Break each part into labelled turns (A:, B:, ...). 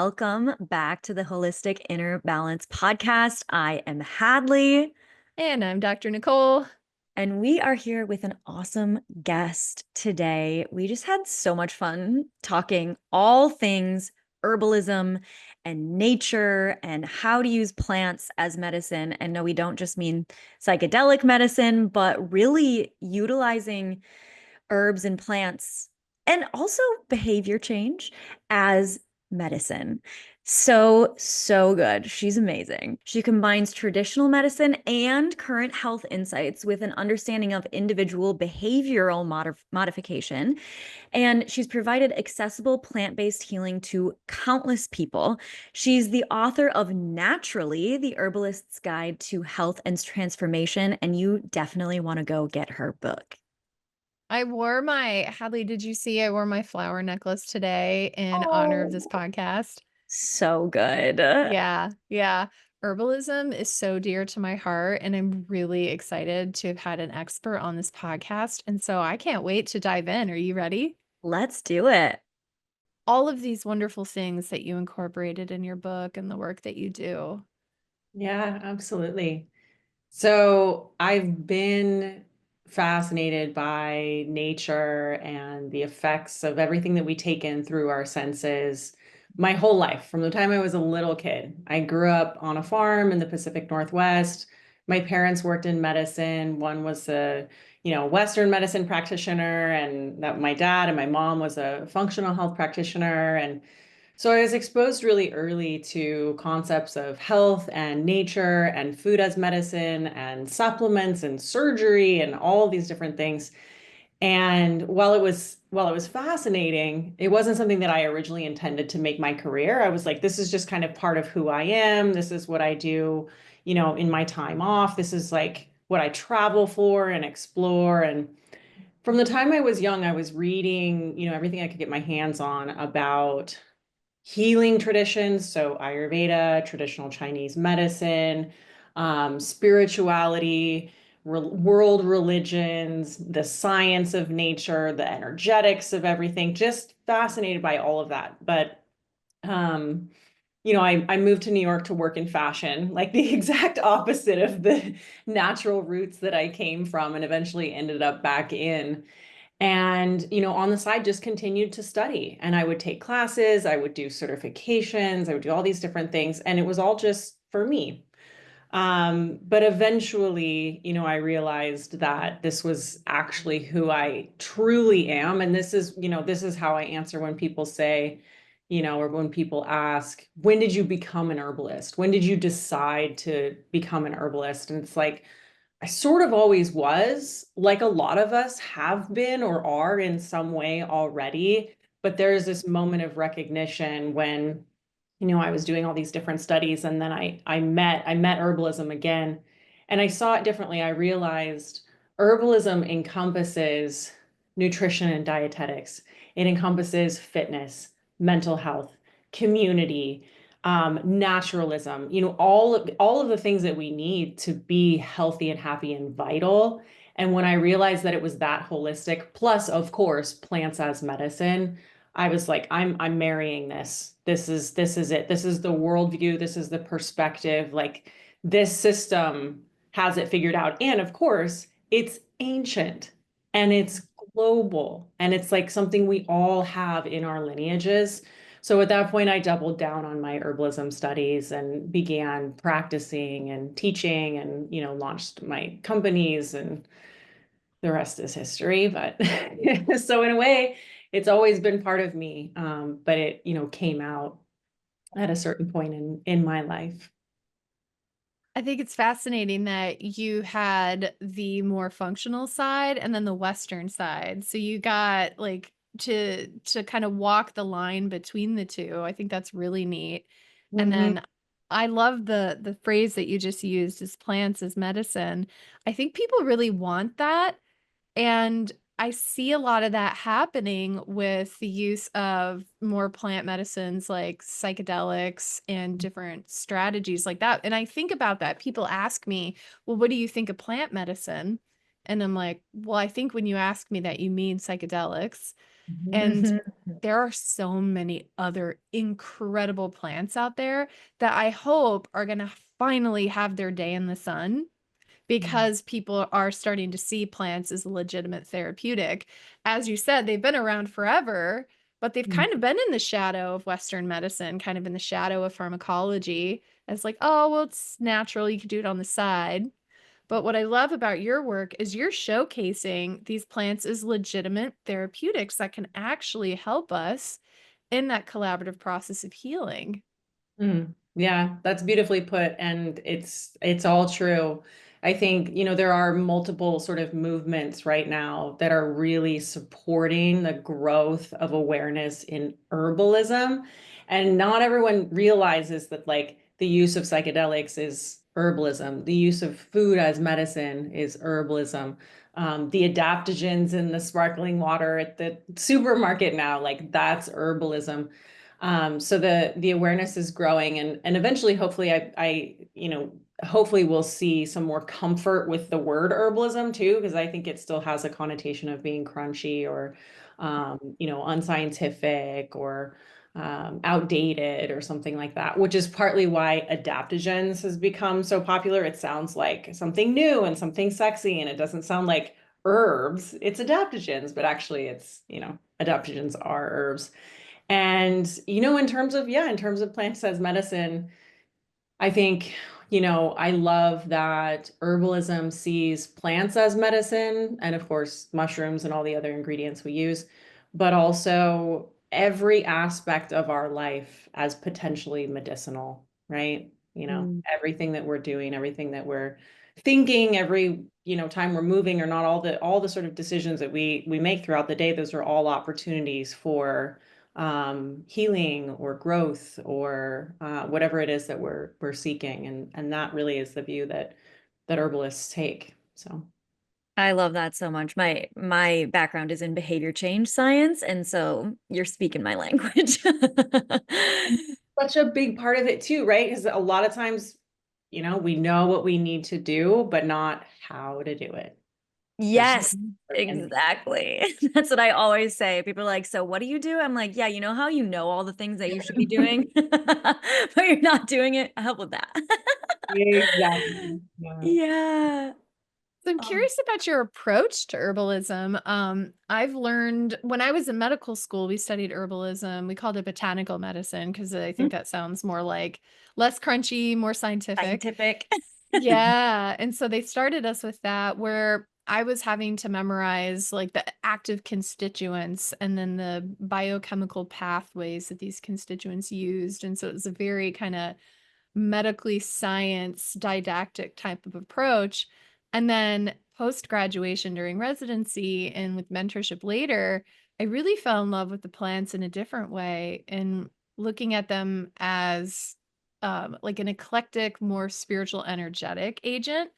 A: welcome back to the Holistic Inner Balance podcast. I am Hadlee,
B: And I'm Dr. Nicole.
A: and we are here with an awesome guest today. We just had so much fun talking all things herbalism and nature and how to use plants as medicine. And no, we don't just mean psychedelic medicine, but really utilizing herbs and plants and also behavior change as medicine. So good. She's amazing. She combines traditional medicine and current health insights with an understanding of individual behavioral modification. And she's provided accessible plant-based healing to countless people. She's the author of Naturally, the Herbalist's Guide to Health and Transformation. And you definitely want to go get her book.
B: Hadley, did you see I wore my flower necklace today in honor of this
A: Oh,
B: podcast?
A: so good.
B: Yeah. Herbalism is so dear to my heart, and I'm really excited to have had an expert on this podcast. And so I can't wait to dive in. Are you ready?
A: Let's do it.
B: All of these wonderful things that you incorporated in your book and the work that you do.
C: Yeah, absolutely. So I've been fascinated by nature and the effects of everything that we take in through our senses my whole life, from the time I was a little kid. I grew up on a farm in the Pacific Northwest. My parents worked in medicine. One was a, Western medicine practitioner, and that my dad and my mom was a functional health practitioner. And so I was exposed really early to concepts of health and nature and food as medicine and supplements and surgery and all these different things. And while it was fascinating, it wasn't something that I originally intended to make my career. I was like, this is just kind of part of who I am. This is what I do, in my time off. This is like what I travel for and explore. And from the time I was young, I was reading, everything I could get my hands on about healing traditions, so Ayurveda, traditional Chinese medicine, spirituality, world religions, the science of nature, the energetics of everything, just fascinated by all of that. But um, I moved to New York to work in fashion, like the exact opposite of the natural roots that I came from, and eventually ended up back in. And, on the side, just continued to study. And I would take classes, I would do certifications, I would do all these different things. And it was all just for me. But eventually, I realized that this was actually who I truly am. And this is how I answer when people say, or when people ask, when did you become an herbalist? When did you decide to become an herbalist? And it's like, I sort of always was, like a lot of us have been or are in some way already. But there's this moment of recognition when, I was doing all these different studies, and then I met herbalism again, and I saw it differently. I realized herbalism encompasses nutrition and dietetics. It encompasses fitness, mental health, community, naturalism, all of the things that we need to be healthy and happy and vital. And when I realized that it was that holistic, plus, of course, plants as medicine, I was like, I'm marrying this. This is it. This is the worldview. This is the perspective. Like, this system has it figured out. And of course, it's ancient and it's global, and it's like something we all have in our lineages. So at that point, I doubled down on my herbalism studies and began practicing and teaching, and, launched my companies, and the rest is history. But so in a way, it's always been part of me. But it, came out at a certain point in my life.
B: I think it's fascinating that you had the more functional side and then the Western side. So you got like to kind of walk the line between the two. I think that's really neat. And
C: Mhm.
B: then I love the phrase that you just used as plants as medicine. I think people really want that. And I see a lot of that happening with the use of more plant medicines like psychedelics and different strategies like that. And I think about that. People ask me, well, what do you think of plant medicine? And I'm like, well, I think when you ask me that, you mean psychedelics. And
A: Mhm.
B: there are so many other incredible plants out there that I hope are going to finally have their day in the sun, because people are starting to see plants as a legitimate therapeutic. As you said, they've been around forever, but they've kind of been in the shadow of Western medicine, kind of in the shadow of pharmacology. It's like, oh, well, it's natural. You could do it on the side. But what I love about your work is you're showcasing these plants as legitimate therapeutics that can actually help us in that collaborative process of healing.
C: Yeah, that's beautifully put. And it's all true. I think, there are multiple sort of movements right now that are really supporting the growth of awareness in herbalism. And not everyone realizes that like the use of psychedelics is herbalism, the use of food as medicine is herbalism. The adaptogens in the sparkling water at the supermarket now, like that's herbalism. So the awareness is growing, and eventually, hopefully, hopefully we'll see some more comfort with the word herbalism too, because I think it still has a connotation of being crunchy or, unscientific or outdated or something like that, which is partly why adaptogens has become so popular. It sounds like something new and something sexy, and it doesn't sound like herbs. It's adaptogens, but actually, adaptogens are herbs. And, in terms of plants as medicine, I think, I love that herbalism sees plants as medicine and, of course, mushrooms and all the other ingredients we use, but also every aspect of our life as potentially medicinal, right?
A: Mm.
C: Everything that we're doing, everything that we're thinking, every, time we're moving or not, all the sort of decisions that we make throughout the day, those are all opportunities for healing or growth or whatever it is that we're seeking, and that really is the view that herbalists take. So
A: I love that so much. My background is in behavior change science, and so you're speaking my language.
C: such a big part of it too, right? Because a lot of times, we know what we need to do, but not how to do it. There's so
A: Yes,
C: much in
A: exactly. That's what I always say. People are like, "So what do you do?" I'm like, "Yeah, you know how you know all the things that you should be doing, but you're not doing it? I help with that."
C: exactly. Yeah.
A: Yeah.
B: So I'm
A: Um,
B: curious about your approach to herbalism. I've learned when I was in medical school, we studied herbalism. We called it botanical medicine because I think that sounds more like less crunchy, more scientific.
A: Scientific.
B: Yeah. And so they started us with that, where I was having to memorize like the active constituents and then the biochemical pathways that these constituents used. And so it was a very kind of medically science didactic type of approach. And then post graduation during residency and with mentorship later, I really fell in love with the plants in a different way and looking at them as like an eclectic, more spiritual, energetic agent.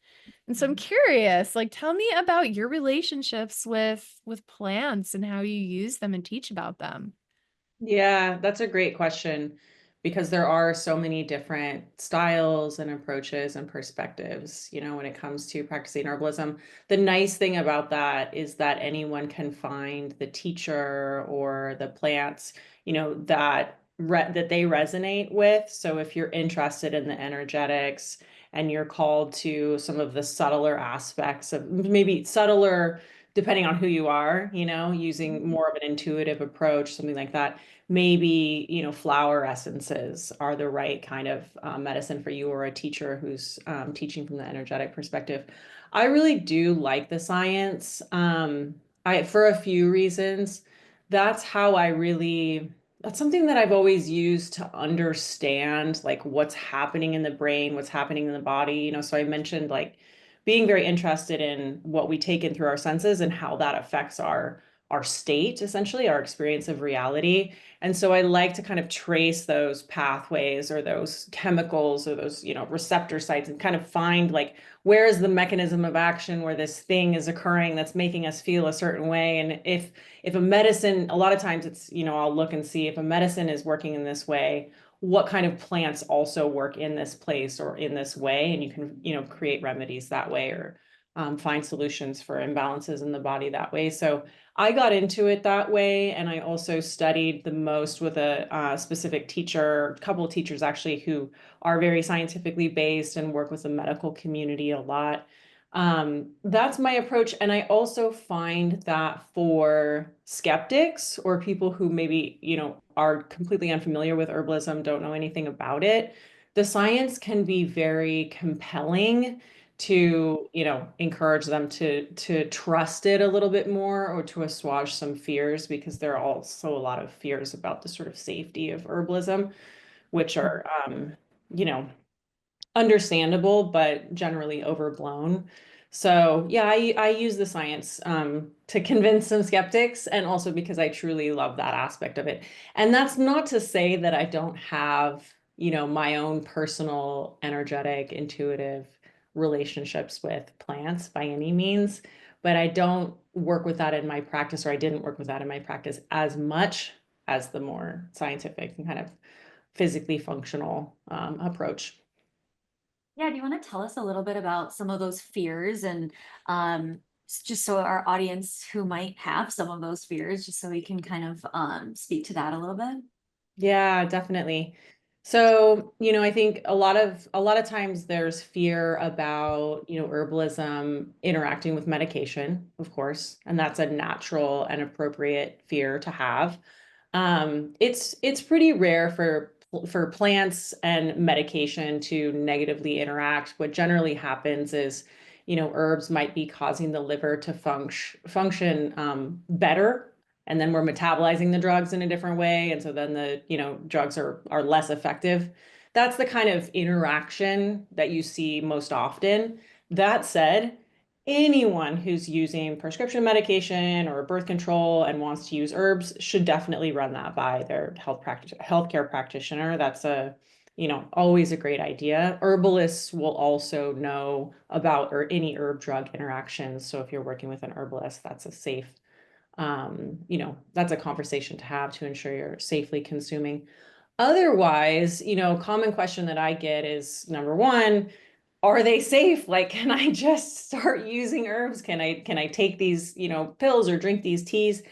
B: And so I'm curious, like, tell me about your relationships with plants and how you use them and teach about them.
C: Yeah, that's a great question because there are so many different styles and approaches and perspectives, when it comes to practicing herbalism. The nice thing about that is that anyone can find the teacher or the plants, that they resonate with. So if you're interested in the energetics and you're called to some of the subtler aspects of maybe subtler depending on who you are, using more of an intuitive approach, something like that, maybe flower essences are the right kind of medicine for you, or a teacher who's teaching from the energetic perspective. I really do like the science. I for a few reasons. That's how I really that's something that I've always used to understand like what's happening in the brain, what's happening in the body. So I mentioned like being very interested in what we take in through our senses and how that affects our state, essentially, our experience of reality. And so I like to kind of trace those pathways or those chemicals or those, receptor sites and kind of find like where is the mechanism of action where this thing is occurring that's making us feel a certain way. And if a medicine, a lot of times it's, I'll look and see if a medicine is working in this way, what kind of plants also work in this place or in this way, and you can, create remedies that way or find solutions for imbalances in the body that way. So I got into it that way. And I also studied the most with a specific teacher, a couple of teachers actually, who are very scientifically based and work with the medical community a lot. That's my approach. And I also find that for skeptics or people who maybe, are completely unfamiliar with herbalism, don't know anything about it, the science can be very compelling to, encourage them to trust it a little bit more or to assuage some fears, because there are also a lot of fears about the sort of safety of herbalism, which are, you know, understandable, but generally overblown. So yeah, I use the science to convince some skeptics, and also because I truly love that aspect of it. And that's not to say that I don't have, my own personal, energetic, intuitive relationships with plants by any means, but I don't work with that in my practice, or I didn't work with that in my practice as much as the more scientific and kind of physically functional approach.
A: Yeah, do you want to tell us a little bit about some of those fears and just so our audience who might have some of those fears, just so we can kind of speak to that a little bit?
C: Yeah, definitely. So, I think a lot of times there's fear about, herbalism interacting with medication, of course, and that's a natural and appropriate fear to have. It's pretty rare for plants and medication to negatively interact. What generally happens is, herbs might be causing the liver to function better, and then we're metabolizing the drugs in a different way, and so then the, drugs are less effective. That's the kind of interaction that you see most often. That said, anyone who's using prescription medication or birth control and wants to use herbs should definitely run that by their healthcare practitioner. That's always a great idea. Herbalists will also know about or any herb drug interactions. So if you're working with an herbalist, that's a safe, that's a conversation to have to ensure you're safely consuming. Otherwise, common question that I get is, number one, are they safe? Like, can I just start using herbs? Can I take these, pills or drink these teas?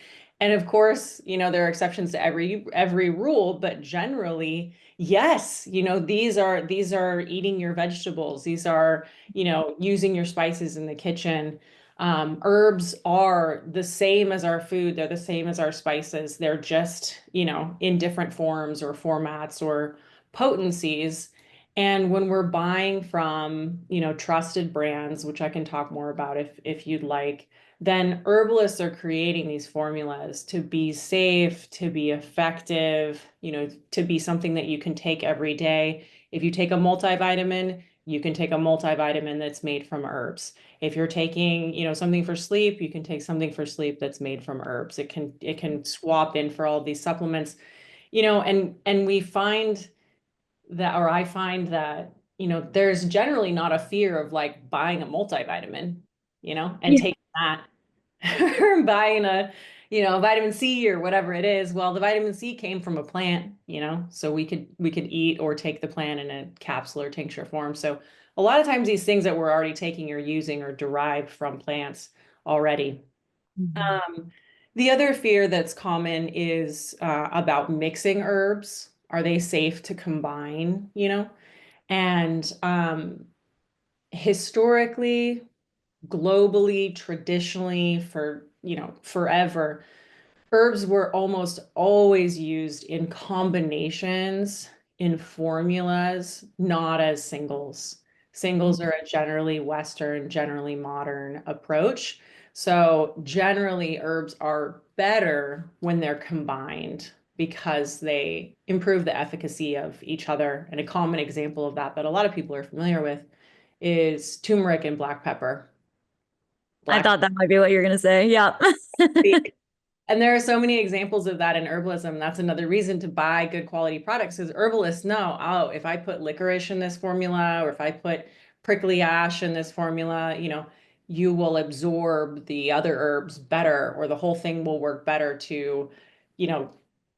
C: And of course, there are exceptions to every rule, but generally, yes, these are eating your vegetables. These are, using your spices in the kitchen. Herbs are the same as our food. They're the same as our spices. They're just, in different forms or formats or potencies. And when we're buying from, trusted brands, which I can talk more about if you'd like, then herbalists are creating these formulas to be safe, to be effective, to be something that you can take every day. If you take a multivitamin, you can take a multivitamin that's made from herbs. If you're taking, something for sleep, you can take something for sleep that's made from herbs. It can swap in for all these supplements, and we find that, or I find that, there's generally not a fear of like buying a multivitamin, and
A: Yeah.
C: taking that or buying vitamin C or whatever it is. Well, the vitamin C came from a plant, so we could eat or take the plant in a capsule or tincture form. So a lot of times these things that we're already taking or using are derived from plants already.
A: Mhm.
C: Um, the other fear that's common is about mixing herbs. Are they safe to combine, And historically, globally, traditionally, for, forever, herbs were almost always used in combinations, in formulas, not as singles. Singles are a generally Western, generally modern approach. So generally, herbs are better when they're combined because they improve the efficacy of each other. And a common example of that a lot of people are familiar with is turmeric and black pepper.
A: I
C: Black
A: thought that might be what you're going to say. Yeah.
C: And there are so many examples of that in herbalism. That's another reason to buy good quality products, because herbalists know, oh, if I put licorice in this formula, or if I put prickly ash in this formula, you will absorb the other herbs better, or the whole thing will work better to, you know,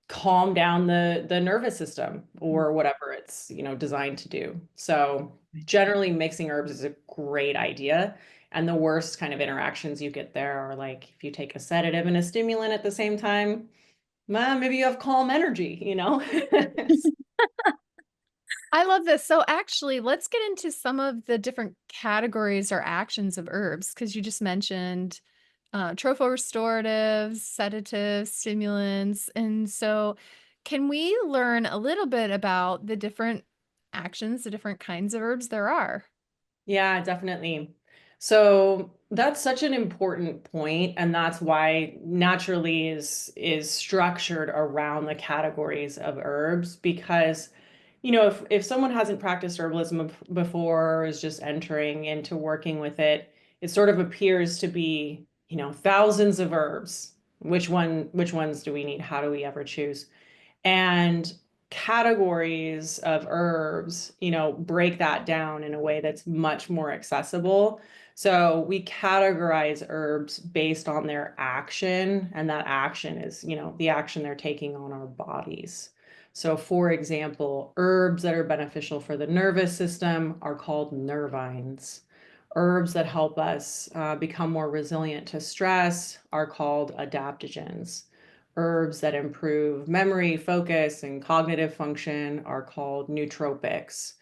C: calm down the nervous system or whatever it's, designed to do. So generally mixing herbs is a great idea. And the worst kind of interactions you get there are like if you take a sedative and a stimulant at the same time, well, maybe you have calm energy, you know?
B: I love this. So actually, let's get into some of the different categories or actions of herbs, because you just mentioned tropho-restoratives, sedatives, stimulants. And so can we learn a little bit about the different actions, the different kinds of herbs there are?
C: Yeah, definitely. So that's such an important point, and that's why naturally is structured around the categories of herbs because if someone hasn't practiced herbalism before or is just entering into working with it, it sort of appears to be, thousands of herbs. Which ones do we need? How do we ever choose? And categories of herbs, break that down in a way that's much more accessible. So we categorize herbs based on their action, and that action is, the action they're taking on our bodies. So, for example, herbs that are beneficial for the nervous system are called nervines. Herbs that help us become more resilient to stress are called adaptogens. Herbs that improve memory, focus, and cognitive function are called nootropics.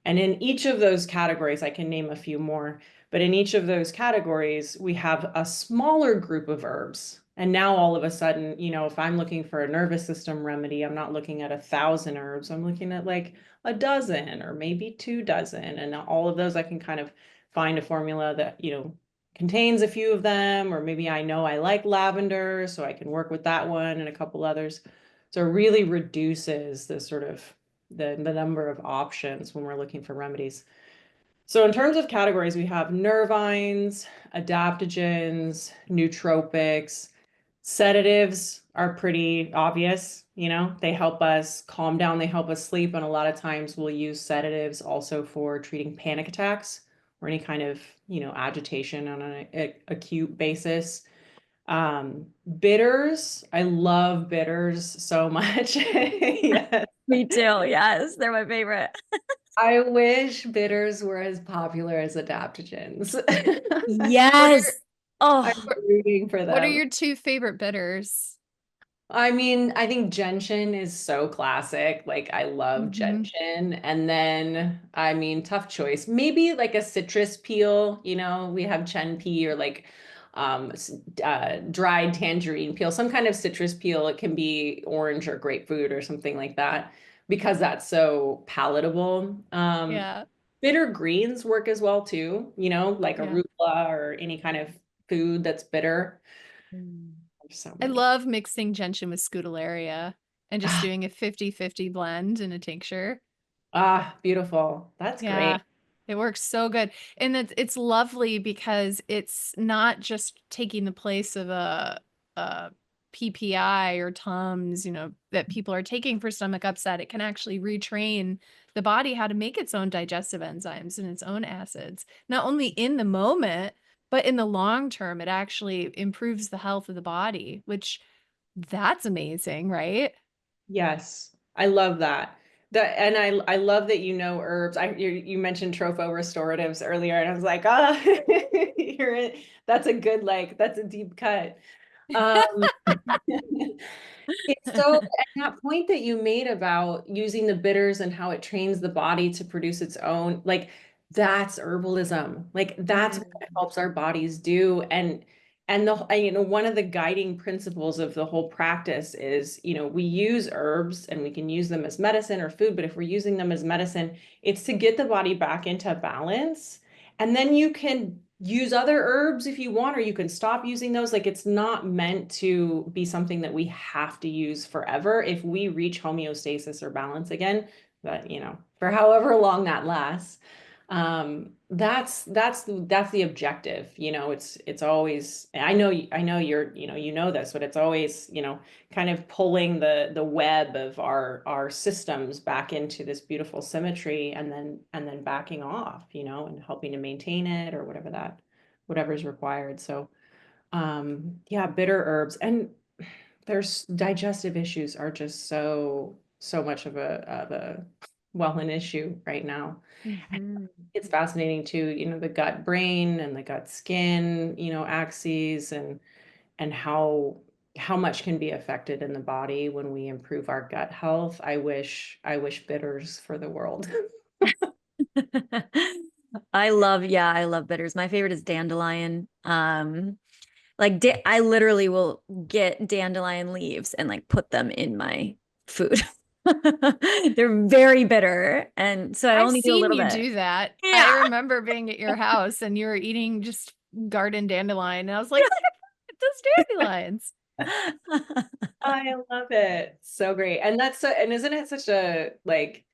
C: And in each of those categories, I can name a few more, but in each of those categories, we have a smaller group of herbs. And now all of a sudden, if I'm looking for a nervous system remedy, I'm not looking at 1,000 herbs. I'm looking at like a dozen or maybe 2 dozen. And all of those I can kind of find a formula that, contains a few of them, or maybe I know I like lavender, so I can work with that one and a couple others. So it really reduces the sort of the number of options when we're looking for remedies. So in terms of categories, we have nervines, adaptogens, nootropics. Sedatives are pretty obvious, they help us calm down, they help us sleep, and a lot of times we'll use sedatives also for treating panic attacks or any kind of, agitation on an acute basis. Bitters, I love bitters so much. Yes.
A: Me too. Yes, they're my favorite.
C: I wish bitters were as popular as adaptogens.
B: What
A: Yes.
B: are
A: Oh,
C: I'm rooting for
B: what are
C: them.
B: your two favorite bitters?
C: I mean, I think gentian is so classic. Like, I love
B: Hmm.
C: gentian. And then, I mean, tough choice. Maybe like a citrus peel, we have chen pea or like dried tangerine peel, some kind of citrus peel. It can be orange or grapefruit or something like that because that's so palatable.
B: Yeah,
C: Bitter greens work as well too, like
B: yeah.
C: arugula or any kind of food that's bitter.
A: mm.
C: There's so
B: I
C: many.
B: love mixing gentian with scutellaria and just doing a 50-50 blend in a tincture.
C: Ah, beautiful. That's
B: Yeah,
C: great.
B: it works so good. And it's lovely because it's not just taking the place of a PPI or Tums, that people are taking for stomach upset. It can actually retrain the body how to make its own digestive enzymes and its own acids, not only in the moment, but in the long term, it actually improves the health of the body, which that's amazing, right?
C: Yes, I love that. And I love that herbs. You mentioned tropho restoratives earlier, and I was like, ah, that's a good that's a deep cut. Um, It's so, and that point that you made about using the bitters and how it trains the body to produce its own, like that's herbalism. Like that's what
A: Mm.
C: it helps our bodies do. One of the guiding principles of the whole practice is, we use herbs and we can use them as medicine or food, but if we're using them as medicine, it's to get the body back into balance. And then you can use other herbs if you want, or you can stop using those. Like it's not meant to be something that we have to use forever. If we reach homeostasis or balance again, that, for however long that lasts, that's the objective. It's always, I know you know this, but it's always, kind of pulling the web of our systems back into this beautiful symmetry and then backing off, and helping to maintain it or whatever's required. So yeah, bitter herbs and there's digestive issues are just so much of a well an issue right now.
A: Mhm.
C: It's fascinating too, the gut brain and the gut skin, axes, and how much can be affected in the body when we improve our gut health. I wish bitters for the world.
A: I love bitters. My favorite is dandelion. Like I literally will get dandelion leaves and like put them in my food. They're very bitter, and so I
B: I've
A: only do a
B: seen
A: little
B: you
A: bit.
B: do that. I
A: Yeah.
B: remember being at your house and you were eating just garden dandelion. And I was like, look at those dandelions.
C: I love it. So great. And isn't it such a like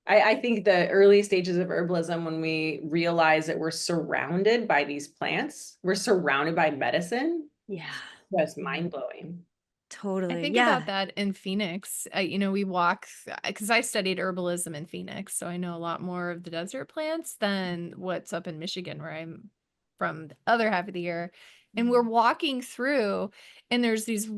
C: I think the early stages of herbalism, when we realize that we're surrounded by these plants, we're surrounded by medicine,
A: Yeah.
C: just
A: Mhm.
C: mind blowing.
B: I
A: Totally.
B: think about
A: Yeah.
B: that in Phoenix. We walk because I studied herbalism in Phoenix, so I know a lot more of the desert plants than what's up in Michigan, where I'm from the other half of the year. And we're walking through, and there's these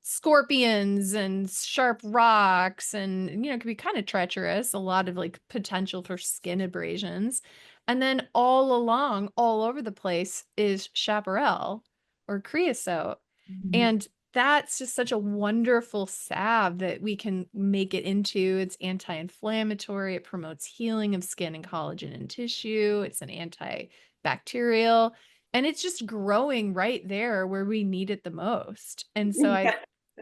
B: scorpions and sharp rocks, and it can be kind of treacherous, a lot of like potential for skin abrasions. And then all along, all over the place is chaparral or creosote.
C: Mhm.
B: And that's just such a wonderful salve that we can make it into. It's anti-inflammatory. It promotes healing of skin and collagen and tissue. It's an antibacterial, and it's just growing right there where we need it the most. And so I
C: Yeah.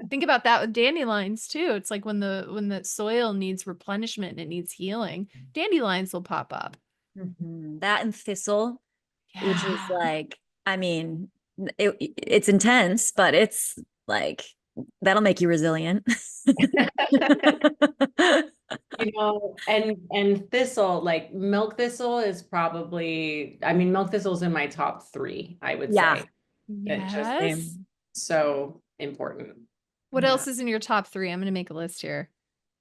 B: think about that with dandelions too. It's like when the soil needs replenishment and it needs healing, dandelions will pop up.
A: Mhm. That and thistle, which is
B: Yeah.
A: like, I mean, it's intense, but it's like that'll make you resilient.
C: And thistle, like milk thistle is probably, I mean, milk thistle is in my top three, I would
A: Yeah.
C: say. It just
B: Yes.
A: Same.
C: so important.
B: What
C: Yeah.
B: else is in your top three? I'm going to make a list here.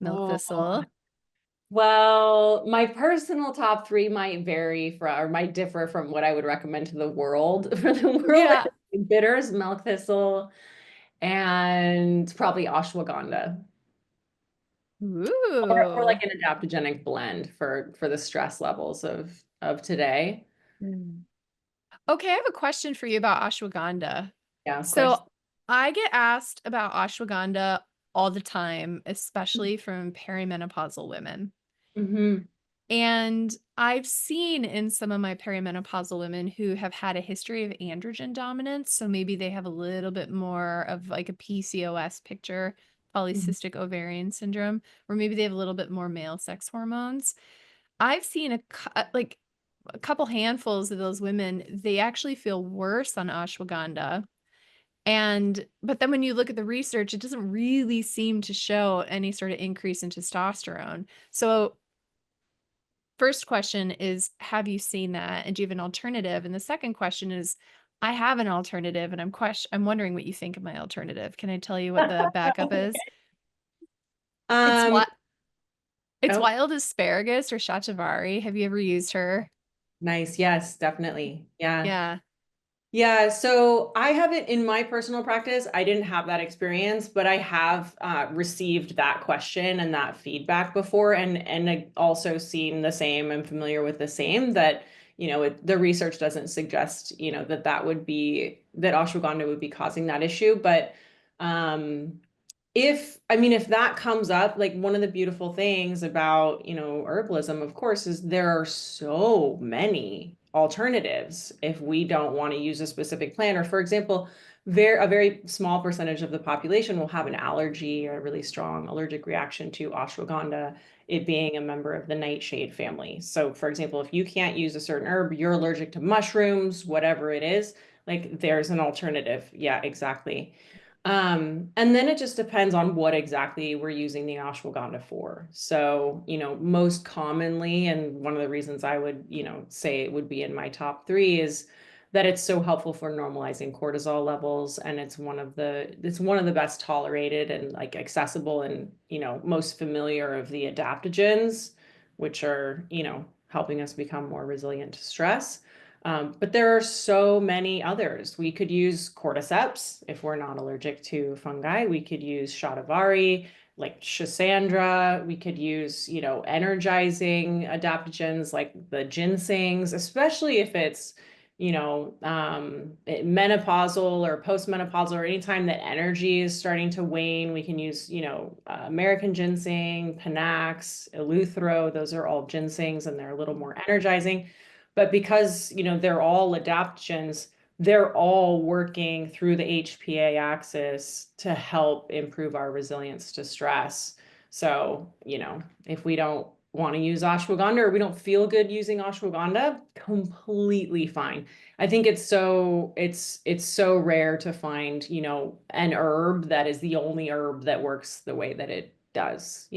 B: Milk
C: Oh,
B: thistle.
C: well, my personal top three might vary from, or might differ from what I would recommend to the world. For the world,
B: Yeah.
C: bitters, milk thistle, and probably ashwagandha. Or
B: Ooh.
C: like an adaptogenic blend for the stress levels of today.
A: Mm.
B: Okay, I have a question for you about ashwagandha.
C: Yeah, of course.
B: So I get asked about ashwagandha all the time, especially from perimenopausal women.
C: Hmm.
B: And I've seen in some of my perimenopausal women who have had a history of androgen dominance. So maybe they have a little bit more of like a PCOS picture, polycystic ovarian syndrome, or maybe they have a little bit more male sex hormones. I've seen like a couple handfuls of those women, they actually feel worse on ashwagandha. But then when you look at the research, it doesn't really seem to show any sort of increase in testosterone. So first question is, have you seen that? And do you have an alternative? And the second question is, I have an alternative and I'm wondering what you think of my alternative. Can I tell you what the backup is? It's
C: Um,
B: what it's
C: oh,
B: wild asparagus or shatavari. Have you ever used her?
C: nice. Yes, definitely. Yeah.
B: Yeah.
C: Yeah, so I haven't in my personal practice, I didn't have that experience, but I have received that question and that feedback before, and also seen the same. I'm familiar with the same that the research doesn't suggest that would be that ashwagandha would be causing that issue, but um, if that comes up, like one of the beautiful things about, herbalism, of course, is there are so many alternatives if we don't want to use a specific plant. Or for example, a very small percentage of the population will have an allergy or a really strong allergic reaction to ashwagandha, it being a member of the nightshade family. So for example, if you can't use a certain herb, you're allergic to mushrooms, whatever it is, like there's an alternative. Yeah, exactly. And then it just depends on what exactly we're using the ashwagandha for. So, most commonly, and one of the reasons I would, say it would be in my top three is that it's so helpful for normalizing cortisol levels. And it's one of the best tolerated and like accessible and, most familiar of the adaptogens, which are, helping us become more resilient to stress. But there are so many others. We could use cordyceps if we're not allergic to fungi. We could use shatavari. like Schisandra. We could use, energizing adaptogens like the ginsengs, especially if it's, menopausal or postmenopausal, or anytime that energy is starting to wane. We can use, American ginseng, Panax, Eleuthero. Those are all ginsengs and they're a little more energizing. But because, they're all adaptogens, they're all working through the HPA axis to help improve our resilience to stress. So, if we don't want to use ashwagandha or we don't feel good using ashwagandha, completely fine. I think it's so rare to find, an herb that is the only herb that works the way that it does.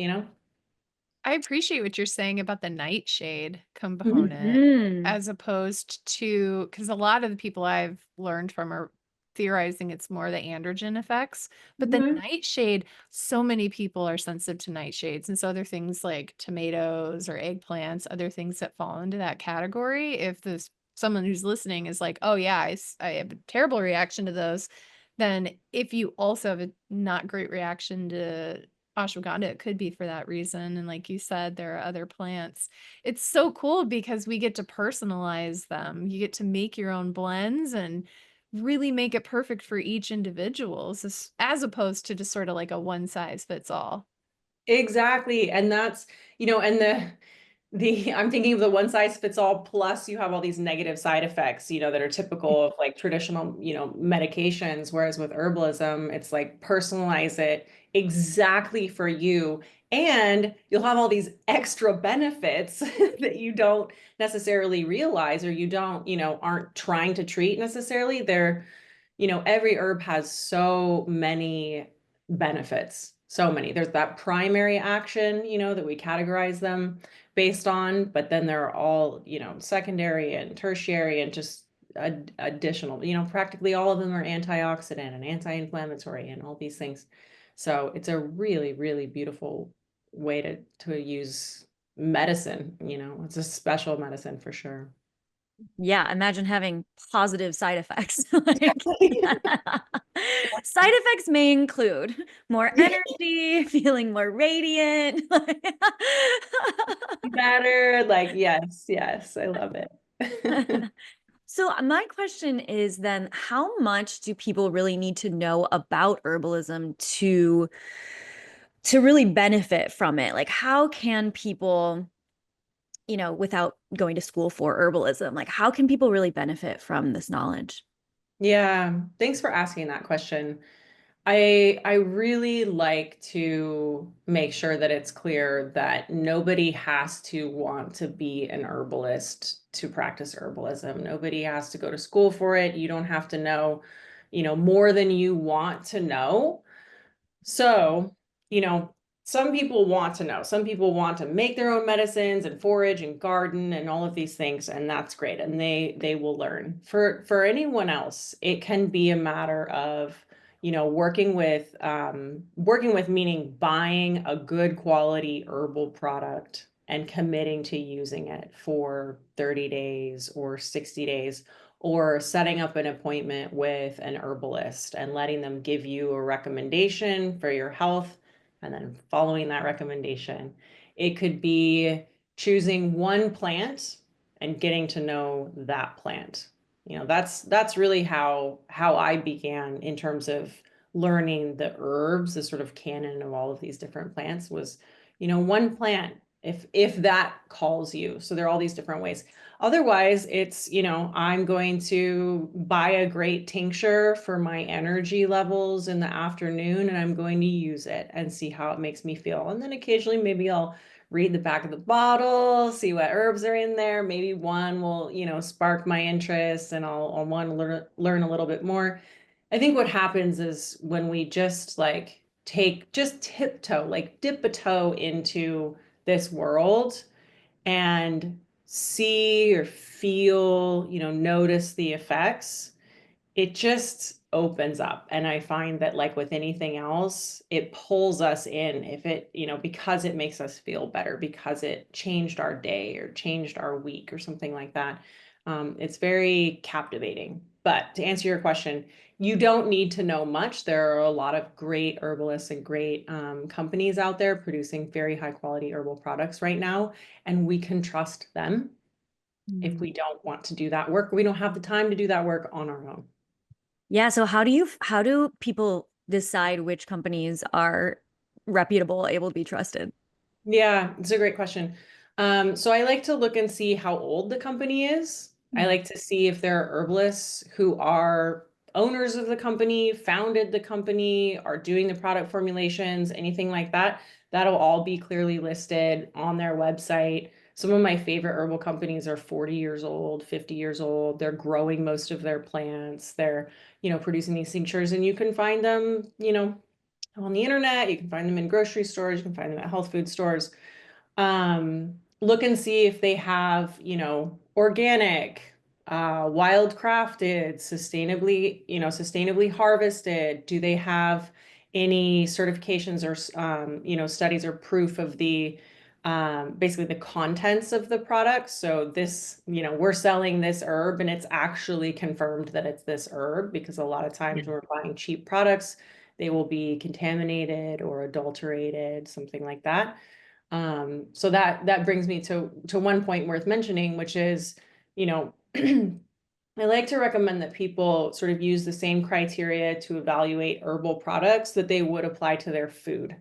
B: I appreciate what you're saying about the nightshade component
A: Mhm.
B: as opposed to, because a lot of the people I've learned from are theorizing it's more the androgen effects. But the
C: Mhm.
B: nightshade, so many people are sensitive to nightshades. And so other things like tomatoes or eggplants, other things that fall into that category. If this someone who's listening is like, oh yeah, I have a terrible reaction to those, then if you also have a not great reaction to ashwagandha, it could be for that reason. And like you said, there are other plants. It's so cool because we get to personalize them. You get to make your own blends and really make it perfect for each individual, as opposed to just sort of like a one size fits all.
C: Exactly. And that's, and the I'm thinking of the one size fits all, plus you have all these negative side effects, that are typical of like traditional, medications. Whereas with herbalism, it's like personalize it exactly for you. And you'll have all these extra benefits that you don't necessarily realize, or you don't, aren't trying to treat necessarily. Every herb has so many benefits, so many. There's that primary action, that we categorize them based on, but then there are all, secondary and tertiary and just additional, practically all of them are antioxidant and anti-inflammatory and all these things. So it's a really, really beautiful way to use medicine, it's a special medicine for sure.
A: Yeah, imagine having positive side effects. Like, side effects may include more energy, feeling more radiant.
C: Better, like, yes, yes, I love it.
A: So my question is then, how much do people really need to know about herbalism to really benefit from it? Like, how can people, without going to school for herbalism, like how can people really benefit from this knowledge?
C: Yeah, thanks for asking that question. I really like to make sure that it's clear that nobody has to want to be an herbalist to practice herbalism. Nobody has to go to school for it. You don't have to know, more than you want to know. So, you know, some people want to know. Some people want to make their own medicines and forage and garden and all of these things, and that's great. And they will learn. For anyone else, it can be a matter of, working with meaning buying a good quality herbal product and committing to using it for 30 days or 60 days, or setting up an appointment with an herbalist and letting them give you a recommendation for your health and then following that recommendation. It could be choosing one plant and getting to know that plant. That's really how I began in terms of learning the herbs, the sort of canon of all of these different plants was, one plant, if that calls you. So there are all these different ways. Otherwise, it's, I'm going to buy a great tincture for my energy levels in the afternoon and I'm going to use it and see how it makes me feel. And then occasionally maybe I'll read the back of the bottle, see what herbs are in there. Maybe one will, spark my interest and I'll want to learn a little bit more. I think what happens is when we just like just tiptoe, like dip a toe into this world and see or feel, notice the effects, it just opens up. And I find that, like with anything else, it pulls us in if it, because it makes us feel better, because it changed our day or changed our week or something like that. It's very captivating. But to answer your question, you don't need to know much. There are a lot of great herbalists and great companies out there producing very high quality herbal products right now, and we can trust them if we don't want to do that work. We don't have the time to do that work on our own.
A: Yeah. So how do people decide which companies are reputable, able to be trusted?
C: Yeah, it's a great question. So I like to look and see how old the company is. I like to see if there are herbalists who are owners of the company, founded the company, are doing the product formulations, anything like that. That'll all be clearly listed on their website. Some of my favorite herbal companies are 40 years old, 50 years old. They're growing most of their plants. They're, producing these tinctures, and you can find them, on the internet. You can find them in grocery stores. You can find them at health food stores. Look and see if they have, organic, wild crafted, sustainably harvested. Do they have any certifications or, studies or proof of basically the contents of the product? So this, we're selling this herb and it's actually confirmed that it's this herb, because a lot of times when we're buying cheap products, they will be contaminated or adulterated, something like that. So that brings me to one point worth mentioning, which is, I like to recommend that people sort of use the same criteria to evaluate herbal products that they would apply to their food.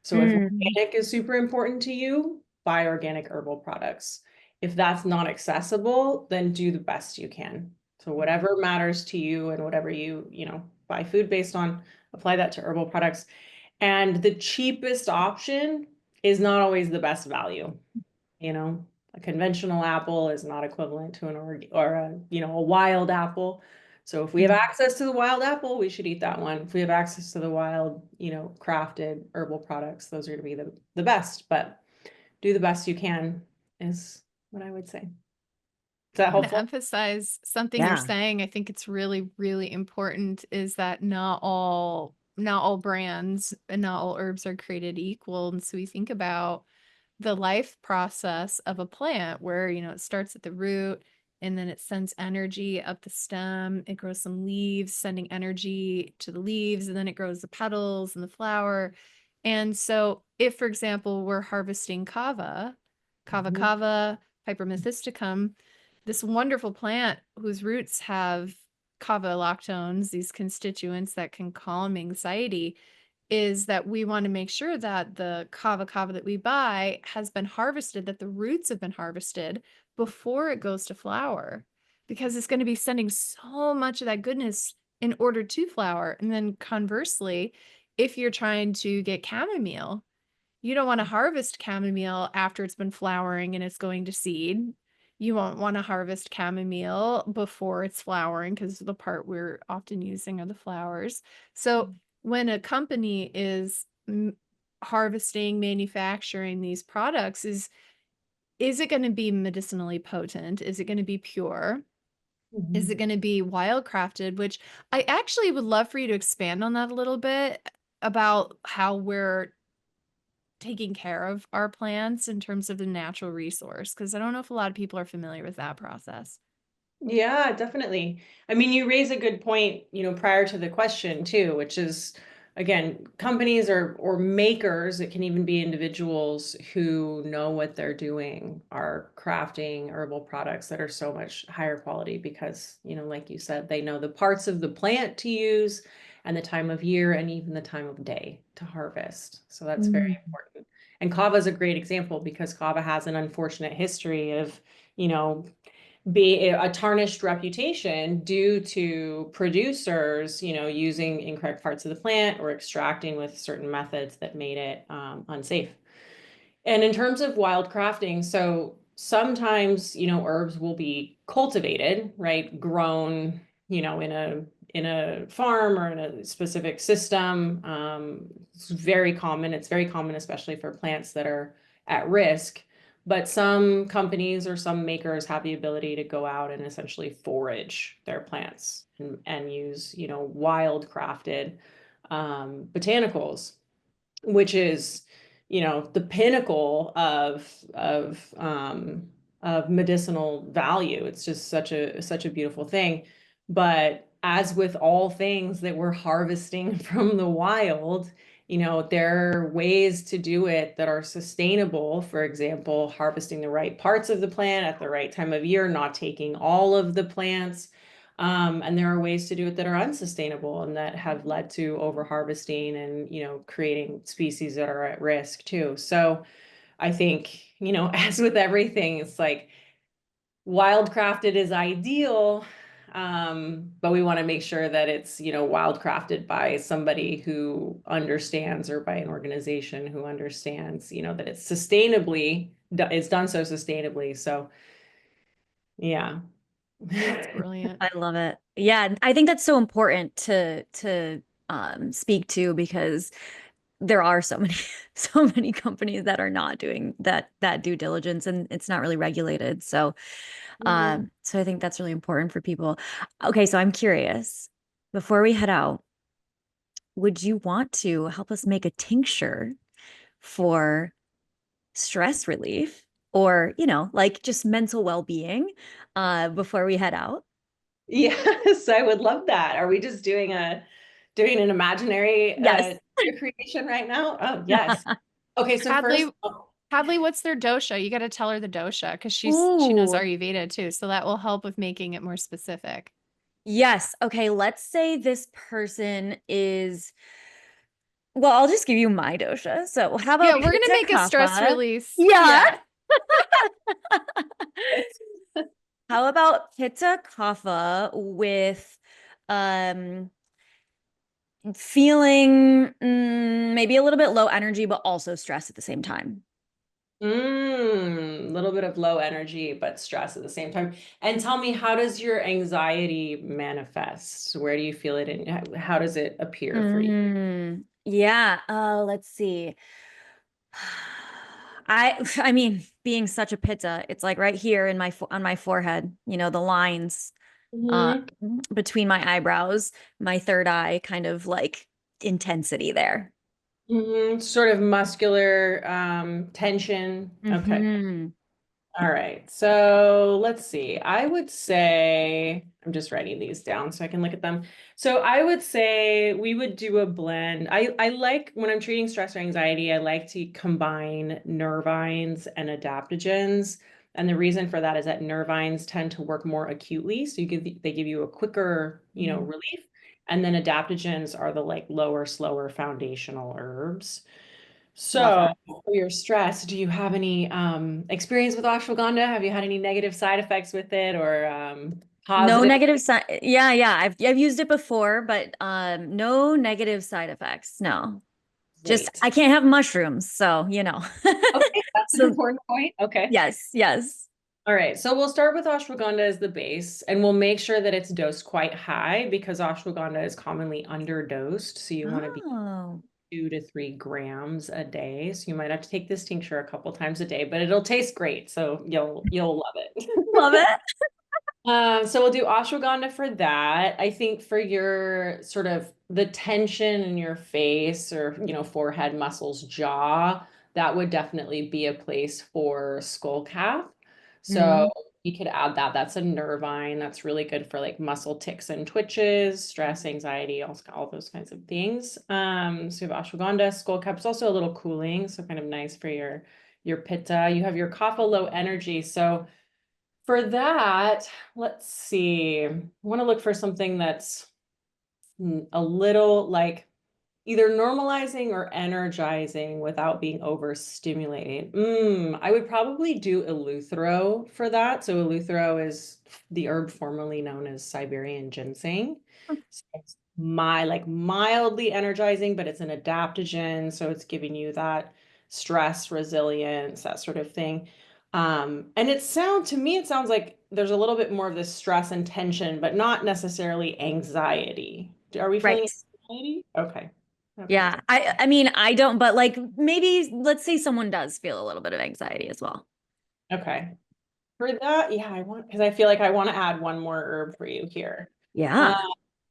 C: So if
A: Mm.
C: organic is super important to you, buy organic herbal products. If that's not accessible, then do the best you can. So whatever matters to you and whatever you, buy food based on, apply that to herbal products. And the cheapest option is not always the best value. A conventional apple is not equivalent to a wild apple. So if we have access to the wild apple, we should eat that one. If we have access to the wild, crafted herbal products, those are going to be the best. But do the best you can is what I would say. Is that
B: I'm going to
C: helpful?
B: emphasize something you're
A: Yeah.
B: saying. I think it's really, really important is that not all brands and not all herbs are created equal. And so we think about the life process of a plant where, it starts at the root and then it sends energy up the stem. It grows some leaves, sending energy to the leaves, and then it grows the petals and the flower. And so if, for example, we're harvesting kava
C: Mhm.
B: kava, Hypermethysticum, this wonderful plant whose roots have kava lactones, these constituents that can calm anxiety, is that we want to make sure that the kava that we buy has been harvested, that the roots have been harvested before it goes to flower, because it's going to be sending so much of that goodness in order to flower. And then conversely, if you're trying to get chamomile, you don't want to harvest chamomile after it's been flowering and it's going to seed. You won't want to harvest chamomile before it's flowering, because the part we're often using are the flowers. So when a company is harvesting, manufacturing these products, is it going to be medicinally potent? Is it going to be pure? Is it
C: Mhm.
B: going to be wild crafted? Which I actually would love for you to expand on that a little bit, about how we're taking care of our plants in terms of the natural resource, because I don't know if a lot of people are familiar with that process.
C: Yeah, definitely. I mean, you raise a good point, prior to the question too, which is, again, companies or makers, it can even be individuals who know what they're doing, are crafting herbal products that are so much higher quality because, like you said, they know the parts of the plant to use and the time of year and even the time of day to harvest. So that's very
A: Mm.
C: important. And kava is a great example because kava has an unfortunate history of, you know, be a tarnished reputation due to producers, using incorrect parts of the plant or extracting with certain methods that made it unsafe. And in terms of wild crafting, so sometimes, herbs will be cultivated, right? Grown, in a farm or in a specific system. It's very common. It's very common, especially for plants that are at risk. But some companies or some makers have the ability to go out and essentially forage their plants and use, wild crafted botanicals, which is, the pinnacle of medicinal value. It's just such a beautiful thing. But as with all things that we're harvesting from the wild, there are ways to do it that are sustainable. For example, harvesting the right parts of the plant at the right time of year, not taking all of the plants. And there are ways to do it that are unsustainable and that have led to overharvesting and, creating species that are at risk too. So I think, as with everything, it's like wildcrafted is ideal, but we want to make sure that it's, wildcrafted by somebody who understands, or by an organization who understands, that it's done so sustainably. So yeah.
B: That's brilliant.
A: I love it. Yeah, I think that's so important to speak to, because there are so many so many companies that are not doing that due diligence, and it's not really regulated. So
C: Mhm.
A: so I think that's really important for people. Okay, so I'm curious, before we head out, would you want to help us make a tincture for stress relief, or, like just mental well-being before we head out?
C: Yes, I would love that. Are we just doing an imaginary
A: Yes.
C: creation right now? Oh, yes. Okay, so first,
B: Hadley, Hadley, what's their dosha? You got to tell her the dosha because she knows
A: Ooh,
B: Ayurveda too, so that will help with making it more specific.
A: yes. Okay, let's say this person is, well, I'll just give you my dosha. So how
B: Yeah,
A: about
B: we're gonna
A: Pitta
B: make a stress
A: Kapha?
B: release.
A: Yeah.
B: Yeah.
A: How about Pitta Kapha with um feeling maybe a little bit low energy, but also stress at the same time?
C: a little bit of low energy, but stress at the same time. And tell me, how does your anxiety manifest? Where do you feel it in? How does it appear for you?
A: Yeah. Let's see. I mean, being such a pitta, it's like right here in on my forehead, the lines uh
C: Hmm.
A: between my eyebrows, my third eye, kind of like intensity there.
C: Sort of muscular tension. Okay.
A: Hmm.
C: All right. So let's see. I would say, I'm just writing these down so I can look at them. So I would say we would do a blend. I like, when I'm treating stress or anxiety, I like to combine nervines and adaptogens. And the reason for that is that nervines tend to work more acutely. So they give you a quicker, relief. And then adaptogens are the like lower, slower foundational herbs.
A: Love
C: So,
A: that.
C: for your stress, do you have any experience with ashwagandha? Have you had any negative side effects with it, or
A: No
C: positive?
A: negative side. Yeah, yeah. I've used it before, but no negative side effects. No. Just
C: Great.
A: I can't have mushrooms, so
C: Okay, that's an
A: So
C: important point. Okay.
A: yes, yes.
C: All right. So we'll start with ashwagandha as the base, and we'll make sure that it's dosed quite high because ashwagandha is commonly underdosed. So you want to be
A: Oh,
C: 2 to 3 grams a day. So you might have to take this tincture a couple times a day, but it'll taste great. So you'll love it.
A: love it.
C: So we'll do ashwagandha for that. I think for your sort of the tension in your face, or, forehead muscles, jaw, that would definitely be a place for skull cap. So
A: Mm,
C: you could add that. That's a nervine. That's really good for like muscle tics and twitches, stress, anxiety, all those kinds of things. So you have ashwagandha. Skull cap's also a little cooling, so kind of nice for your pitta. You have your kapha, low energy. So for that, let's see. I want to look for something that's a little like either normalizing or energizing without being overstimulating. I would probably do eleuthero for that. So eleuthero is the herb formerly known as Siberian ginseng. So it's like mildly energizing, but it's an adaptogen, so it's giving you that stress resilience, that sort of thing. And to me, it sounds like there's a little bit more of this stress and tension, but not necessarily anxiety. Are we feeling
A: right.
C: anxiety? Okay. Okay.
A: Yeah. I mean, I don't, but like maybe let's say someone does feel a little bit of anxiety as well.
C: Okay. For that, yeah, because I feel like I want to add one more herb for you here. Uh,
A: Yeah.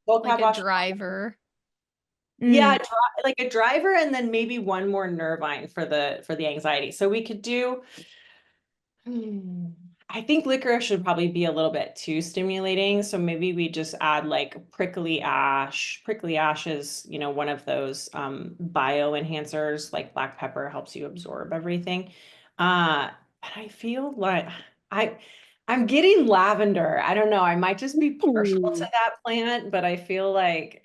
C: Gold
B: Like
C: cap
B: a
C: ash-
B: driver.
A: Mm,
C: like a driver, and then maybe one more nervine for the anxiety. So we could do. Hmm, I think licorice should probably be a little bit too stimulating. So maybe we just add like prickly ash. Prickly ash is, one of those bio enhancers, like black pepper helps you absorb everything. And I feel like I I'm getting lavender. I don't know. I might just be partial to
A: Ooh.
C: that plant, but I feel like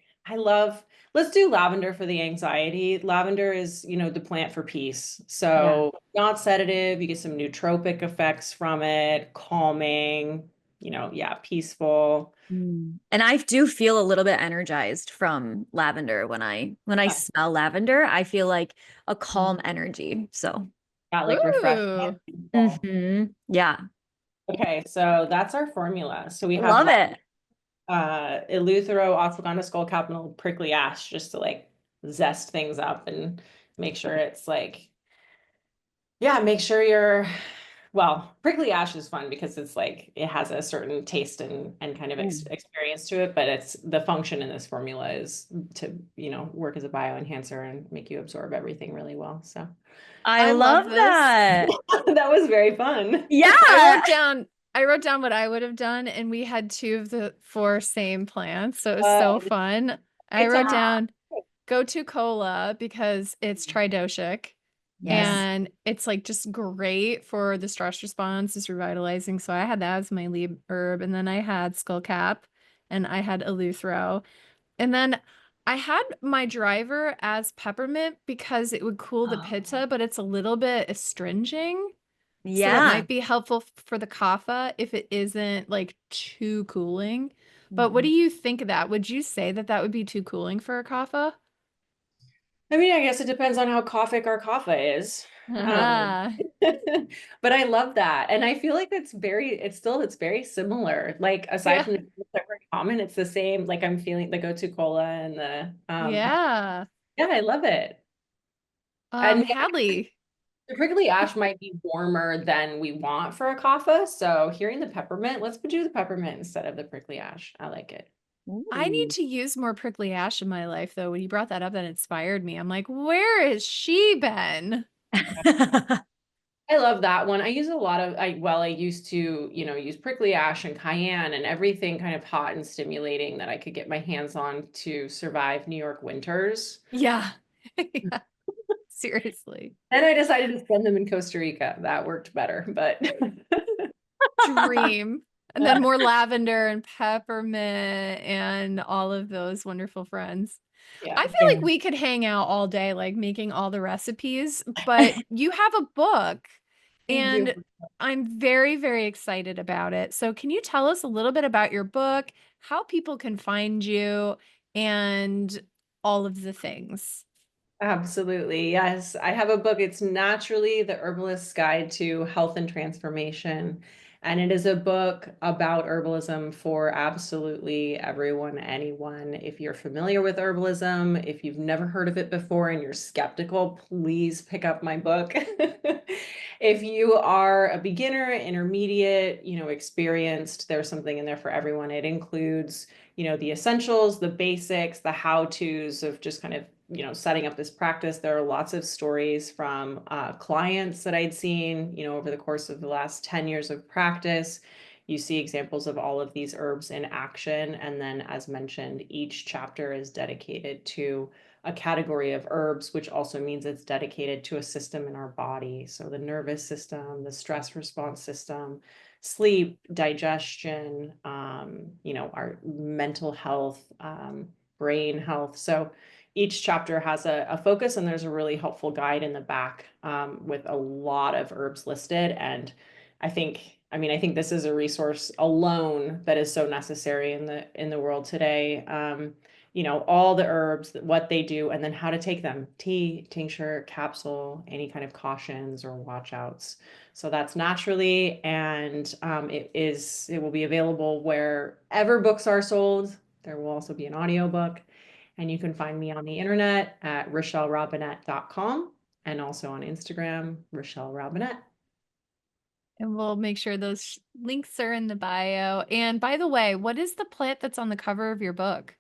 C: let's do lavender for the anxiety. Lavender is, the plant for peace.
A: Yeah.
C: So not sedative, you get some nootropic effects from it, calming, yeah, peaceful.
A: And I do feel a little bit energized from lavender when I
C: Yeah,
A: smell lavender. I feel like a calm energy. So,
C: yeah, like refreshing.
B: Ooh.
A: yeah,
C: Okay, so that's our formula. So we have
A: love it.
C: eleuthero, ashwagandha, skullcap, prickly ash, just to like zest things up and make sure it's like, yeah, make sure well, prickly ash is fun because it's like it has a certain taste and kind of
A: Mm.
C: experience to it, but it's the function in this formula is to, work as a bioenhancer and make you absorb everything really well. So
A: I
B: I love
A: love
B: this.
A: that.
C: that was very fun.
B: I
A: Yeah.
B: wrote down I wrote down what I would have done, and we had two of the four same plants, so it was so
C: Uh,
B: fun. I
C: it's
B: wrote
C: on.
B: down go to cola because it's tridoshic
A: Yes.
B: and it's like just great for the stress response, it's revitalizing. So I had that as my lead herb, and then I had skullcap and I had eleuthero. And then I had my driver as peppermint because it would cool the
A: Oh.
B: pitta, but it's a little bit astringing. So that
A: Yeah.
B: might be helpful for the kapha if it isn't like too cooling. But what do
A: Mhm.
B: you think of that? Would you say that that would be too cooling for a kapha?
C: I mean, I guess it depends on how Kaufik our Kaffa is. Um,
B: Ah,
C: but I love that. And I feel like it's very similar. Like aside
B: yeah,
C: from the things that were common, it's the same. Like I'm feeling the go-to cola and the
B: yeah.
C: yeah, I love it. And
B: Hadley.
C: the prickly ash might be warmer than we want for a Kaffa. So hearing the peppermint, let's do the peppermint instead of the prickly ash. I like it.
B: I need
A: Ooh.
B: to use more prickly ash in my life, though. When you brought that up, that inspired me. I'm like, where has she been?
C: I love that one. I use a lot of I used to, use prickly ash and cayenne and everything kind of hot and stimulating that I could get my hands on to survive New York winters.
B: Yeah. Yeah, seriously.
C: Then I decided to spend them in Costa Rica. That worked better, but
B: Dream. And then more lavender and peppermint and all of those wonderful friends.
C: yeah.
B: I feel like we could hang out all day, like making all the recipes, but you have a book
C: We do.
B: and I'm very, very excited about it. So, can you tell us a little bit about your book, how people can find you, and all of the things?
C: Absolutely. Yes. I have a book. It's Naturally the Herbalist's Guide to Health and Transformation. And it is a book about herbalism for absolutely everyone, anyone. If you're familiar with herbalism, if you've never heard of it before and you're skeptical, please pick up my book. If you are a beginner, intermediate, experienced, there's something in there for everyone. It includes, the essentials, the basics, the how-tos of just kind of setting up this practice. There are lots of stories from clients that I'd seen, over the course of the last 10 years of practice. You see examples of all of these herbs in action. And then, as mentioned, each chapter is dedicated to a category of herbs, which also means it's dedicated to a system in our body. So the nervous system, the stress response system, sleep, digestion, our mental health, brain health. So each chapter has a focus, and there's a really helpful guide in the back with a lot of herbs listed. And I think this is a resource alone that is so necessary in the world today. All the herbs, what they do, and then how to take them: tea, tincture, capsule, any kind of cautions or watch outs. So that's Naturally, and it will be available wherever books are sold. There will also be an audiobook. And you can find me on the internet at RachelleRobinett.com and also on Instagram, Rachelle Robinett.
B: And we'll make sure those links are in the bio. And by the way, what is the plant that's on the cover of your book?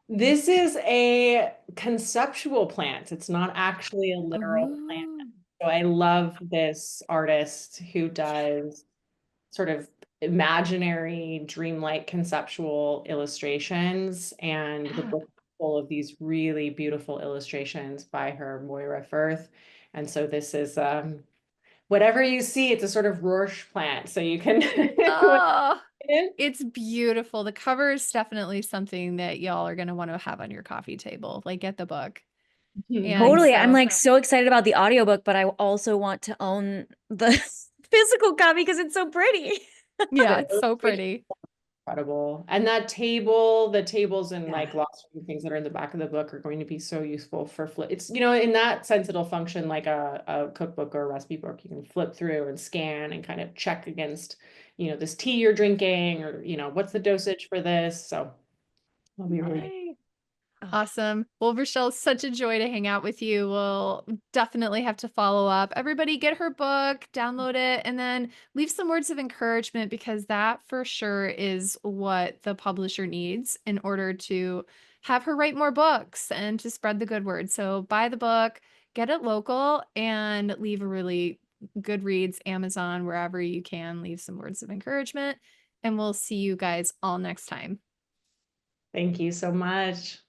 C: This is a conceptual plant. It's not actually a literal plant.
B: Oh,
C: So I love this artist who does sort of imaginary, dreamlike, conceptual illustrations. And the
B: Yeah.
C: book is full of these really beautiful illustrations by her, Moira Firth. And so this is whatever you see, it's a sort of Rorsch plant. So you can
B: Oh, it's beautiful. The cover is definitely something that y'all are going to want to have on your coffee table. Like, get the book. And
A: Totally. I'm
B: so,
A: like so excited about the audiobook, but I also want to own the physical copy because it's so pretty.
B: yeah,
C: the
B: it's so
C: illustration
B: pretty.
C: incredible. And that table, the tables and
A: Yeah.
C: like lots of things that are in the back of the book are going to be so useful for flip. It's, in that sense, it'll function like a cookbook or a recipe book. You can flip through and scan and kind of check against, this tea you're drinking, or, what's the dosage for this. So it'll be really good.
B: Yay.
A: Oh,
B: Awesome. Well, Rochelle, such a joy to hang out with you. We'll definitely have to follow up. Everybody get her book, download it, and then leave some words of encouragement, because that for sure is what the publisher needs in order to have her write more books and to spread the good word. So buy the book, get it local, and leave a really good reads, Amazon, wherever you can, leave some words of encouragement. And we'll see you guys all next time.
C: Thank you so much.